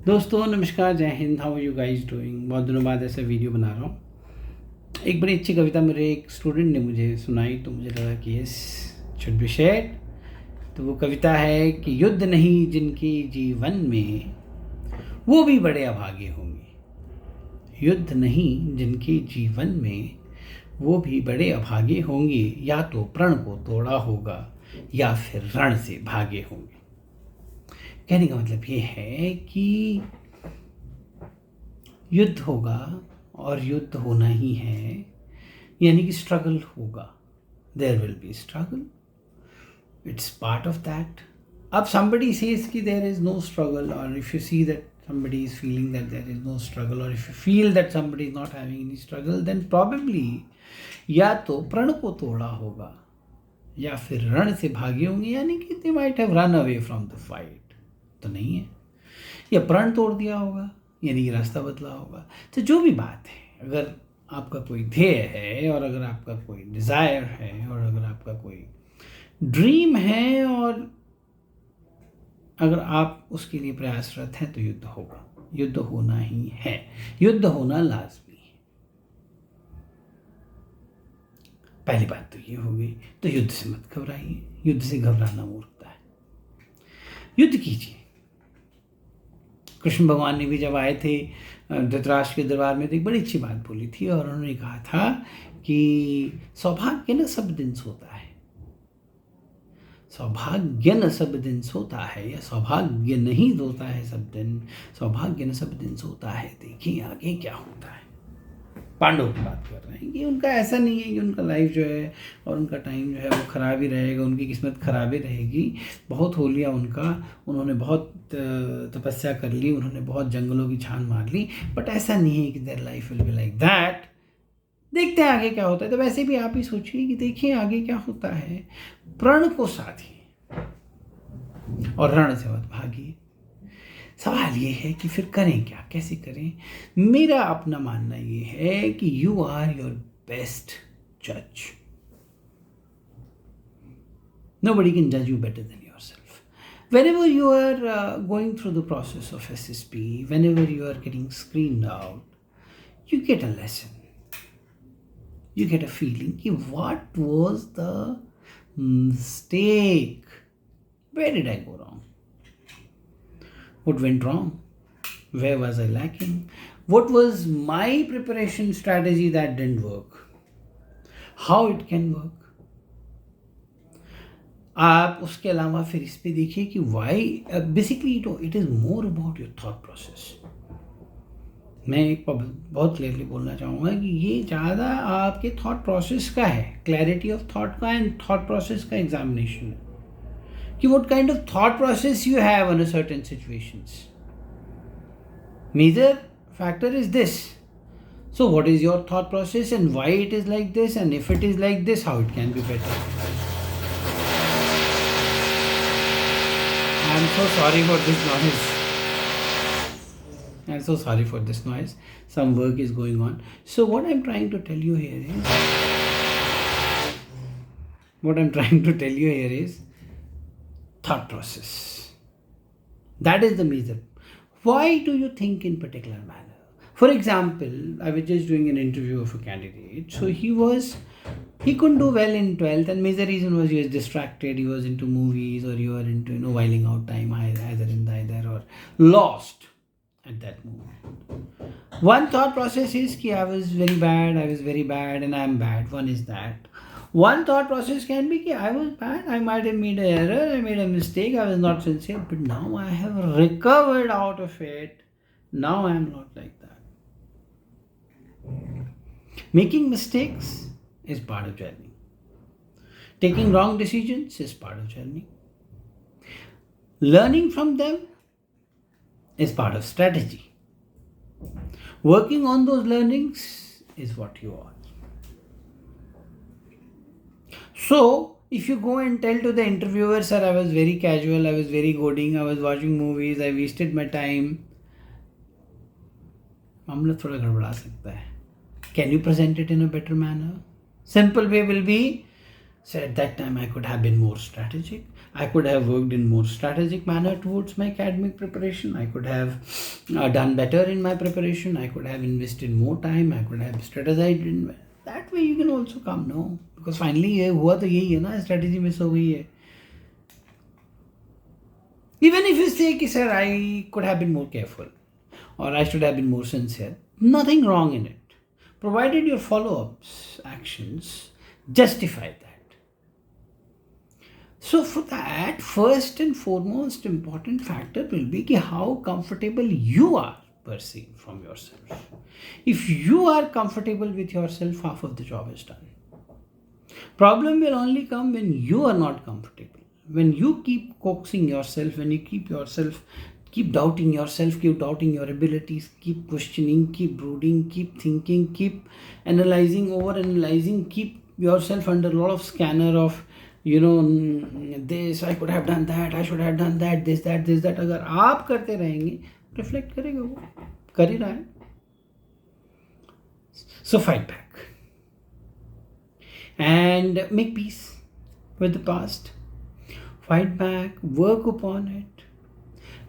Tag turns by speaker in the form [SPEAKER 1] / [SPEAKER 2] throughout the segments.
[SPEAKER 1] दोस्तों नमस्कार, जय Hind. How you guys doing. बहुत दिनों बाद ऐसा वीडियो बना रहा हूँ। एक बड़ी अच्छी कविता मेरे एक स्टूडेंट ने मुझे सुनाई तो मुझे लगा कि यस शुड बी शेयर्ड। तो वो कविता है कि युद्ध नहीं जिनके जीवन में वो भी बड़े अभागे होंगे। युद्ध नहीं जिनके जीवन में वो भी बड़े अभागे होंगे, या तो प्रण को तोड़ा होगा या फिर रण से भागे होंगे। कहने का मतलब ये है कि युद्ध होगा और युद्ध होना ही है, यानी कि स्ट्रगल होगा। There will be struggle, it's part of that. अब somebody says कि there is no struggle, or if you see that somebody is feeling that there is no struggle, or if you feel that somebody is not having any struggle, then probably या तो प्रण को तोड़ा होगा या फिर रण से भागे होंगे, यानी कि they might have run away from the fight। तो नहीं है, या प्रण तोड़ दिया होगा, यानी कि रास्ता बदला होगा। तो जो भी बात है, अगर आपका कोई ध्येय है और अगर आपका कोई डिज़ायर है और अगर आपका कोई ड्रीम है और अगर आप उसके लिए प्रयासरत हैं तो युद्ध होगा, युद्ध होना ही है, युद्ध होना लाजमी है। पहली बात तो ये हो गई। तो युद्ध से मत घबराइए, युद्ध से घबराना मूर्खता है। युद्ध कीजिए। कृष्ण भगवान ने भी जब आए थे धृतराष्ट्र के दरबार में तो एक बड़ी अच्छी बात बोली थी, और उन्होंने कहा था कि सौभाग्य न सब दिन सोता है, सौभाग्य न सब दिन सोता है, या सौभाग्य नहीं सोता है सब दिन, सौभाग्य न सब दिन सोता है, देखिए आगे क्या होता है। पांडवों की बात कर रहे हैं कि उनका ऐसा नहीं है कि उनका लाइफ जो है और उनका टाइम जो है वो ख़राब ही रहेगा, उनकी किस्मत ख़राब ही रहेगी। बहुत हो लिया उनका, उन्होंने बहुत तपस्या कर ली, उन्होंने बहुत जंगलों की छान मार ली, बट ऐसा नहीं है कि their life will be like that. देखते हैं आगे क्या होता है। तो वैसे भी आप ही सोचिए कि देखिए आगे क्या होता है। प्रण को साधिए और रण से मत भागिए। सवाल ये है कि फिर करें क्या, कैसे करें। मेरा अपना मानना ये है कि यू आर योर बेस्ट जज। Nobody can judge you better than yourself. Whenever you are going through the process of SSP, whenever you are getting screened out, you get a lesson. You get a feeling कि what was the mistake? Where did I go wrong? What went wrong? Where was I lacking? What was my preparation strategy that didn't work? How it can work? आप उसके अलावा फिर इस पे देखिए कि why basically it is more about your thought process. मैं एक बहुत क्लियरली बोलना चाहूँगा कि ये ज़्यादा आपके थॉट प्रोसेस का है, क्लैरिटी ऑफ थॉट का एंड थॉट प्रोसेस का एग्जामिनेशन है कि what kind of thought process you have on a certain situations. Major factor is this. So what is your thought process and why it is like this, and if it is like this, how it can be better. I'm so sorry for this noise. I'm so sorry for this noise. Some work is going on. So what I'm trying to tell you here is thought process. That is the major. Why do you think in particular manner? For example, I was just doing an interview of a candidate. So he couldn't do well in 12th, and major reason was he was distracted. He was into movies, or you were into whiling out time either in either, or lost at that moment. One thought process is कि I was very bad and I am bad. One is that. One thought process can be that I was bad, I might have made an error, I made a mistake, I was not sincere, but now I have recovered out of it. Now I am not like that. Making mistakes is part of journey. Taking wrong decisions is part of journey. Learning from them is part of strategy. Working on those learnings is what you are. So, if you go and tell to the interviewer, sir, I was very casual, I was very goading, I was watching movies, I wasted my time, मामला थोड़ा गड़बड़ा सकता है. Can you present it in a better manner? Simple way will be, so at that time I could have been more strategic. I could have worked in more strategic manner towards my academic preparation. I could have done better in my preparation. I could have invested more time. I could have strategized in that way. You can also come, no, because finally ये हुआ तो यही है ना, strategy miss हो गई है. Even if you say कि sir I could have been more careful or I should have been more sincere, nothing wrong in it, provided your follow-ups actions justify that. So for that, first and foremost important factor will be कि how comfortable you are per se from yourself. If you are comfortable with yourself, half of the job is done. Problem will only come when you are not comfortable. When you keep coaxing yourself, when you keep doubting yourself, keep doubting your abilities, keep questioning, keep brooding, keep thinking, keep analyzing, over analyzing, keep yourself under a lot of scanner of this I could have done that, I should have done that, this that. अगर आप करते रहेंगे, reflect करेगा, वो कर ही रहा है. So fight back and make peace with the past. Fight back, work upon it,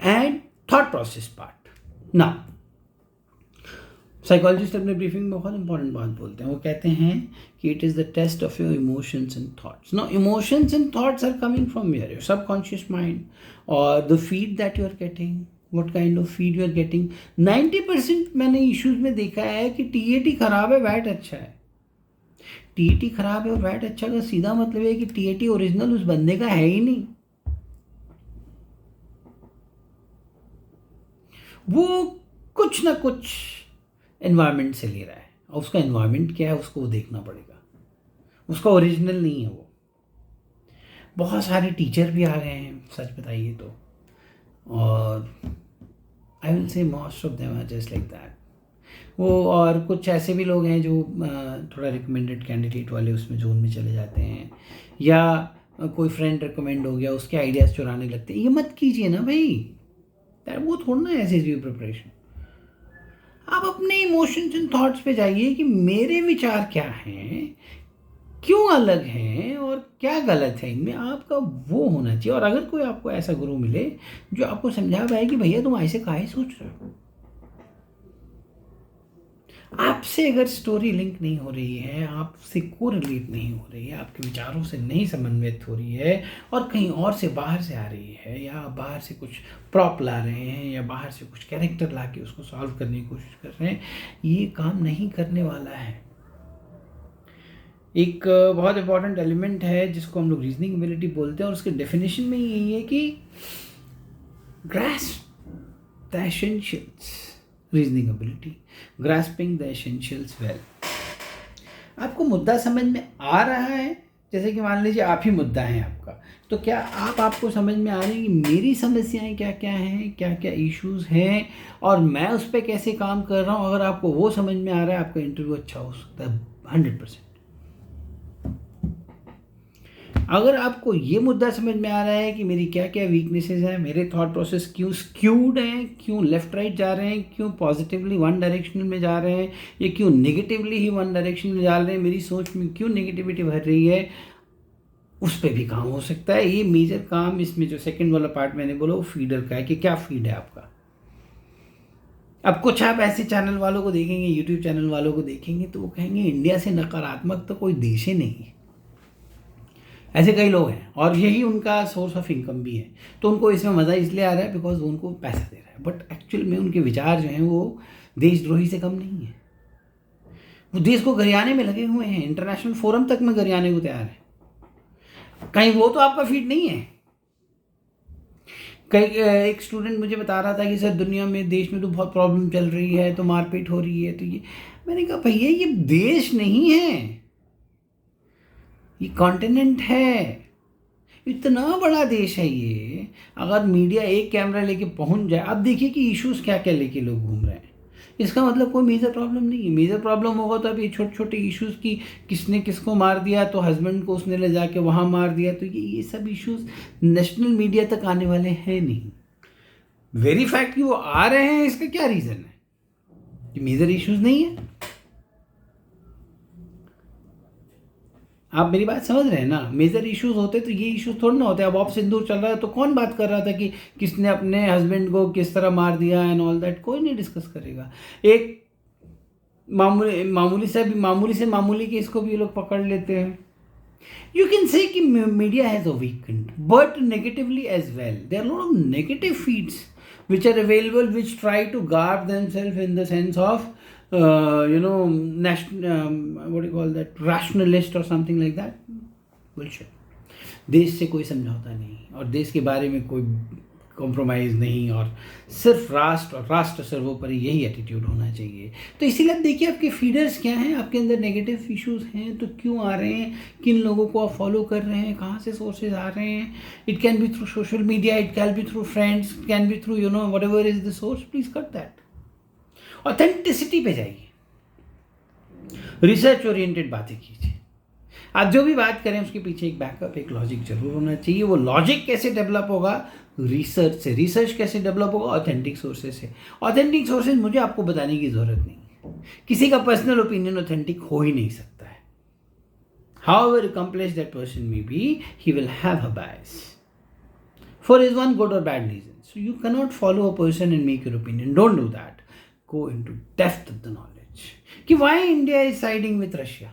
[SPEAKER 1] and thought process part. Now, psychologist अपने ब्रीफिंग में बहुत इंपॉर्टेंट बात बोलते हैं. वो कहते हैं कि it is the test of your emotions and thoughts. No, emotions and thoughts are coming from your subconscious mind और the feed that you are getting. What kind of feed you are getting. 90% मैंने issues में देखा है कि TAT खराब है, VAT अच्छा है. टीएटी खराब है और वैट अच्छा का सीधा मतलब है कि टीएटी ओरिजिनल उस बंदे का है ही नहीं. वो कुछ ना कुछ एनवायरनमेंट से ले रहा है, और उसका एनवायरनमेंट क्या है उसको वो देखना पड़ेगा. उसका ओरिजिनल नहीं है वो. बहुत सारे टीचर भी आ गए हैं, सच बताइए तो, और I will say most of them are just like that. वो और कुछ ऐसे भी लोग हैं जो थोड़ा रिकमेंडेड कैंडिडेट वाले उसमें जोन में चले जाते हैं, या कोई फ्रेंड रिकमेंड हो गया उसके आइडियाज़ चुराने लगते हैं. ये मत कीजिए ना भाई, वो थोड़ा ना ऐसे प्रिपरेशन. आप अपने इमोशंस एंड थॉट्स पे जाइए कि मेरे विचार क्या हैं, क्यों अलग हैं और क्या गलत है इनमें. आपका वो होना चाहिए. और अगर कोई आपको ऐसा गुरु मिले जो आपको समझा पाए कि भैया तुम ऐसे काहे सोच रहे हो, आपसे अगर स्टोरी लिंक नहीं हो रही है, आपसे कोरिलेट नहीं हो रही है, आपके विचारों से नहीं समन्वित हो रही है, और कहीं और से बाहर से आ रही है, या बाहर से कुछ प्रॉप ला रहे हैं, या बाहर से कुछ कैरेक्टर ला के उसको सॉल्व करने की कोशिश कर रहे हैं, ये काम नहीं करने वाला है. एक बहुत इंपॉर्टेंट एलिमेंट है जिसको हम लोग रीजनिंग एबिलिटी बोलते हैं, और उसके डेफिनेशन में यही है कि grasp the essentials. Reasoning ability, grasping the essentials well. आपको मुद्दा समझ में आ रहा है. जैसे कि मान लीजिए आप ही मुद्दा है आपका, तो क्या आपको समझ में आ रही है कि मेरी समस्याएं क्या क्या हैं, क्या क्या इश्यूज़ हैं, और मैं उस पर कैसे काम कर रहा हूँ. अगर आपको वो समझ में आ रहा है, आपका इंटरव्यू अच्छा हो सकता है 100%. अगर आपको ये मुद्दा समझ में आ रहा है कि मेरी क्या क्या वीकनेसेस हैं, मेरे थॉट प्रोसेस क्यों स्क्यूड हैं, क्यों लेफ्ट राइट जा रहे हैं, क्यों पॉजिटिवली वन डायरेक्शन में जा रहे हैं, या क्यों नेगेटिवली ही वन डायरेक्शन में जा रहे हैं, मेरी सोच में क्यों नेगेटिविटी भर रही है, उस पर भी काम हो सकता है. ये मेजर काम इसमें जो सेकंड वाला पार्ट मैंने बोला वो फीडर का है कि क्या फीड है आपका. अब कुछ आप ऐसे चैनल वालों को देखेंगे, यूट्यूब चैनल वालों को देखेंगे, तो वो कहेंगे इंडिया से नकारात्मक तो कोई देश ही नहीं है. ऐसे कई लोग हैं और यही उनका सोर्स ऑफ इनकम भी है. तो उनको इसमें मज़ा इसलिए आ रहा है बिकॉज वो उनको पैसा दे रहा है. बट एक्चुअल में उनके विचार जो हैं वो देशद्रोही से कम नहीं है. वो देश को गरियाने में लगे हुए हैं, इंटरनेशनल फोरम तक में गरियाने को तैयार है. कहीं वो तो आपका फीड नहीं है. कई एक स्टूडेंट मुझे बता रहा था कि सर दुनिया में, देश में तो बहुत प्रॉब्लम चल रही है, तो मारपीट हो रही है, तो ये. मैंने कहा भैया ये देश नहीं है, ये कॉन्टिनेंट है. इतना बड़ा देश है ये. अगर मीडिया एक कैमरा लेके पहुंच जाए, अब देखिए कि इश्यूज क्या क्या लेके लोग घूम रहे हैं. इसका मतलब कोई मेजर प्रॉब्लम नहीं है. मेजर प्रॉब्लम होगा तो अभी छोटे छोटे इश्यूज की, किसने किसको मार दिया, तो हस्बैंड को उसने ले जाके वहाँ मार दिया, तो ये सब इश्यूज नेशनल मीडिया तक आने वाले हैं नहीं. वेरी फैक्ट कि वो आ रहे हैं, इसका क्या रीज़न है कि मेजर इश्यूज नहीं है. आप मेरी बात समझ रहे हैं ना? मेजर इश्यूज होते तो ये इश्यूज थोड़ा ना होते। अब ऑफ सिंदूर चल रहा है तो कौन बात कर रहा था कि किसने अपने हस्बैंड को किस तरह मार दिया एंड ऑल दैट, कोई नहीं डिस्कस करेगा। एक मामूली से मामूली केस को भी ये लोग पकड़ लेते हैं। You can say कि media has awakened, but negatively as well. There are a lot of negative feeds which are available, which try to garb themselves in the sense of, what do you call that, rationalist or something like that. Bullshit. देश से कोई समझौता नहीं और देश के बारे में कोई कॉम्प्रोमाइज़ नहीं और सिर्फ राष्ट्र और राष्ट्र सर्वोपरि, यही एटीट्यूड होना चाहिए। तो इसीलिए आप देखिए आपके फीडर्स क्या हैं, आपके अंदर नेगेटिव इश्यूज हैं तो क्यों आ रहे हैं, किन लोगों को आप फॉलो कर रहे हैं, कहाँ से सोर्सेज आ रहे हैं। It can be through social media, it can be through friends, it can be through what ever is the source. Please cut that. Authenticity पे जाइए, रिसर्च ओरिएंटेड बातें कीजिए। आप जो भी बात करें उसके पीछे एक बैकअप, एक लॉजिक जरूर होना चाहिए। वो लॉजिक कैसे डेवलप होगा? रिसर्च से। रिसर्च कैसे डेवलप होगा? ऑथेंटिक सोर्सेज से। ऑथेंटिक सोर्सेज मुझे आपको बताने की ज़रूरत नहीं। किसी का पर्सनल ओपिनियन ऑथेंटिक हो ही नहीं सकता है। However accomplished that person may be, he will have a bias for his one good or bad reason. So you cannot follow a person and make your opinion. Don't do that. Go into depth of the knowledge. कि why India is siding with Russia?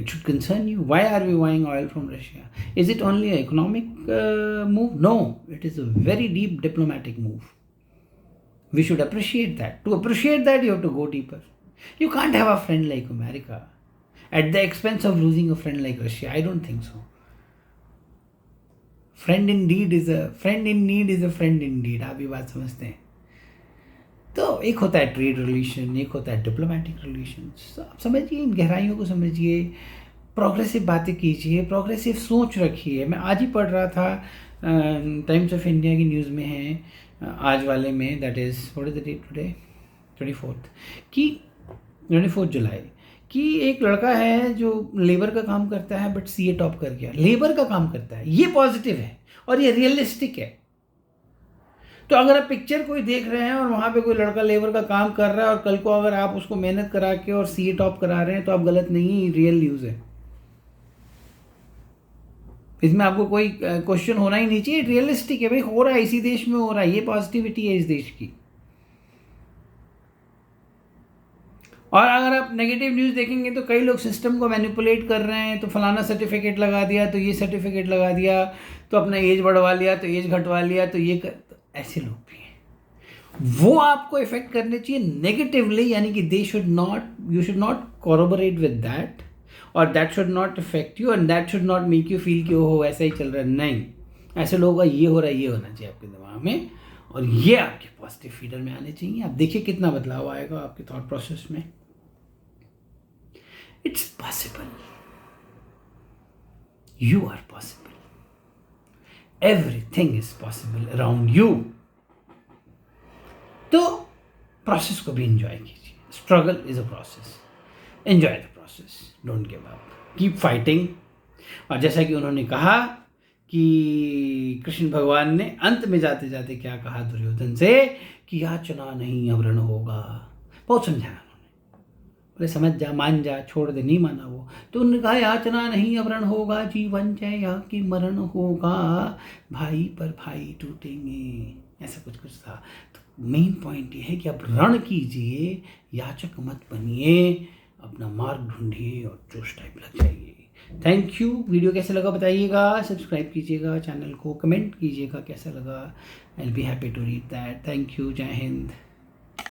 [SPEAKER 1] It should concern you. Why are we buying oil from Russia? Is it only an economic move? No, it is a very deep diplomatic move. We should appreciate that. To appreciate that, you have to go deeper. You can't have a friend like America at the expense of losing a friend like Russia. I don't think so. Friend in need is a friend indeed. आप ये बात समझते हैं? तो एक होता है trade relation, एक होता है डिप्लोमेटिक रिलेशन। आप समझिए, इन गहराइयों को समझिए, प्रोग्रेसिव बातें कीजिए, प्रोग्रेसिव सोच रखिए। मैं आज ही पढ़ रहा था, टाइम्स ऑफ इंडिया की न्यूज़ में है आज वाले में, that is what is the date today, 24 July, कि एक लड़का है जो लेबर का काम करता है बट सीए टॉप कर गया। लेबर का काम करता है, ये पॉजिटिव है और ये रियलिस्टिक है। तो अगर आप पिक्चर कोई देख रहे हैं और वहाँ पे कोई लड़का लेबर का काम कर रहा है और कल को अगर आप उसको मेहनत करा के और सीए टॉप करा रहे हैं तो आप गलत नहीं, रियल न्यूज़ है। इसमें आपको कोई क्वेश्चन होना ही नहीं चाहिए, रियलिस्टिक है भाई, हो रहा है, इसी देश में हो रहा है, ये पॉजिटिविटी है इस देश की। और अगर आप नेगेटिव न्यूज़ देखेंगे तो कई लोग सिस्टम को मैनिपुलेट कर रहे हैं, तो फलाना सर्टिफिकेट लगा दिया, तो ये सर्टिफिकेट लगा दिया, तो अपना एज बढ़वा लिया, तो एज घटवा लिया, तो ये ऐसे लोग भी हैं। वो आपको इफेक्ट करने चाहिए नेगेटिवली, यानी कि you should not corroborate with that, और that should not effect you, and that should not make you feel कि ओहो ऐसा ही चल रहा है। नहीं, ऐसे लोगों का ये हो रहा है, ये होना चाहिए आपके दिमाग में, और ये आपके पॉजिटिव फीडर में आने चाहिए। आप देखिए कितना बदलाव आएगा आपके थॉट प्रोसेस में। It's possible, you are possible, everything is possible around you. तो प्रोसेस को भी एंजॉय कीजिए। Struggle is a process, enjoy the process, don't give up, keep fighting. और जैसा कि उन्होंने कहा कि कृष्ण भगवान ने अंत में जाते जाते क्या कहा दुर्योधन से, कि याचना नहीं अवरण होगा। बहुत समझाया उन्होंने, बोले समझ जा, मान जा, छोड़ दे, नहीं माना वो। तो उन्होंने कहा याचना नहीं अवरण होगा, जीवन जय या कि मरण होगा, भाई पर भाई टूटेंगे, ऐसा कुछ था। तो मेन पॉइंट ये है कि आप रण कीजिए, याचक मत बनिए, अपना मार्ग ढूंढिए और जोश टाइप लग जाइए। Thank you. वीडियो कैसे लगा बताइएगा, सब्सक्राइब कीजिएगा चैनल को, कमेंट कीजिएगा कैसा लगा। I will be happy to read that. Thank you. जय हिंद।